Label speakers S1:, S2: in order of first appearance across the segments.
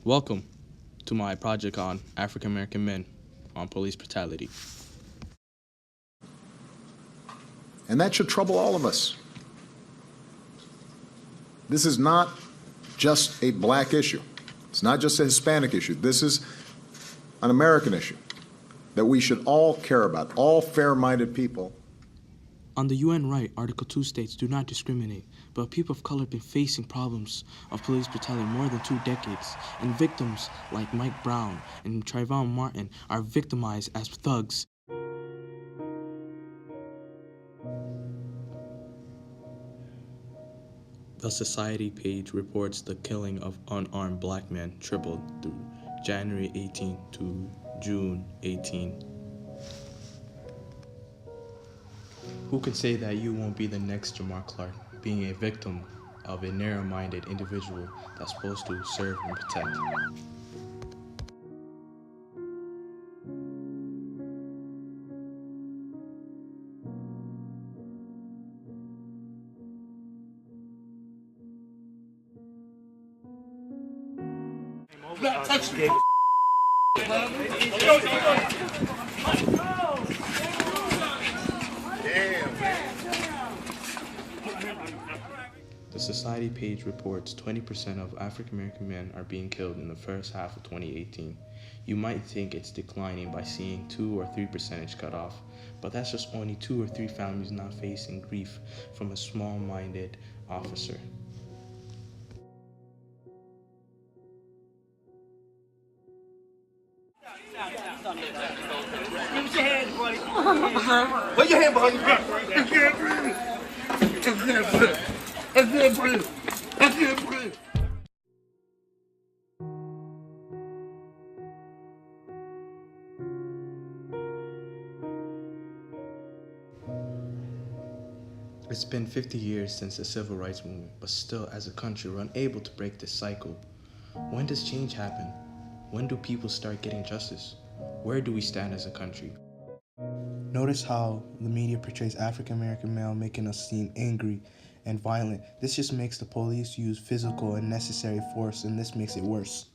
S1: Welcome to my project on African American men on police brutality.
S2: And that should trouble all of us. This is not just a black issue. It's not just a Hispanic issue. This is an American issue that we should all care about, all fair-minded people.
S1: On the UN right, Article 2 states, do not discriminate, but people of color have been facing problems of police brutality more than 2 decades, and victims like Mike Brown and Trayvon Martin are victimized as thugs. The Society page reports the killing of unarmed black men tripled through January 18 to June 18. Who can say that you won't be the next Jamar Clark, being a victim of a narrow-minded individual that's supposed to serve and protect?
S3: Not touch me.
S1: The Society page reports 20% of African American men are being killed in the first half of 2018. You might think it's declining by seeing 2 or 3% cut off, but that's just only 2 or 3 families not facing grief from a small-minded officer.
S3: Use your hands, buddy. Put your hand behind your back. I can't breathe. I can't breathe. I can't breathe. I can't breathe.
S1: It's been 50 years since the civil rights movement, but still, as a country, we're unable to break this cycle. When does change happen? When do people start getting justice? Where do we stand as a country?
S4: Notice how the media portrays African American male making us seem angry and violent. This just makes the police use physical and necessary force, and this makes it worse.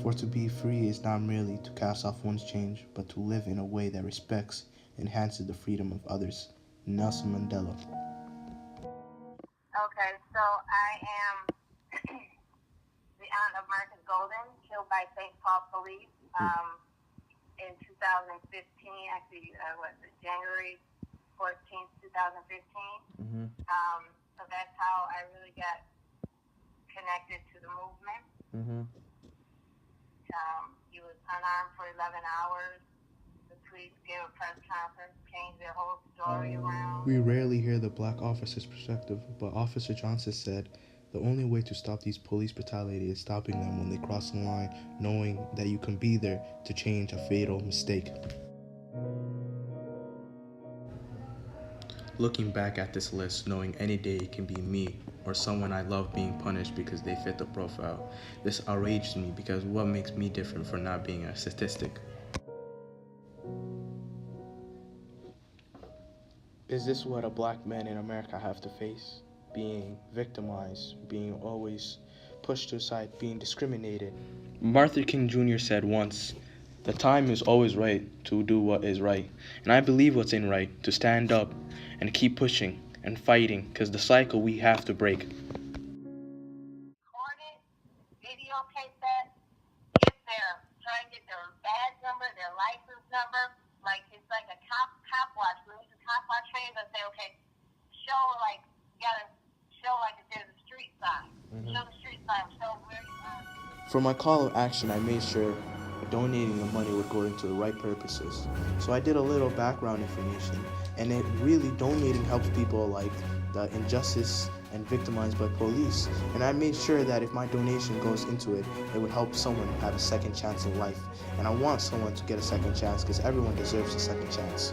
S4: For to be free is not merely to cast off one's change, but to live in a way that respects and enhances the freedom of others. Nelson Mandela.
S5: Okay, so I am the aunt of Marcus Golden, killed by St. Paul police in 2015, actually, January 14th, 2015. So that's how I really got connected to the movement. He was unarmed for 11 hours. The police gave a press conference, changed their whole story around.
S4: We rarely hear the black officer's perspective, but Officer Johnson said the only way to stop these police brutality is stopping them when they cross the line, knowing that you can be there to change a fatal mistake.
S1: Looking back at this list, knowing any day it can be me or someone I love being punished because they fit the profile, this outrages me because what makes me different from not being a statistic? Is this what a black man in America have to face? Being victimized, being always pushed to the side, being discriminated. Martin King Jr. said once, "The time is always right to do what is right." And I believe what's in right, to stand up and keep pushing and fighting, because the cycle we have to break.
S5: Record it, videotape that, try and get their badge number, their license number. Like, it's like a cop watch. When we do cop watch trainings, I say, okay, show if there's a street sign. Show the street sign, show where you are.
S1: For my call of action, I made sure donating the money would go into the right purposes. So I did a little background information, and it really donating helps people like the injustice and victimized by police. And I made sure that if my donation goes into it, it would help someone have a second chance in life. And I want someone to get a second chance because everyone deserves a second chance.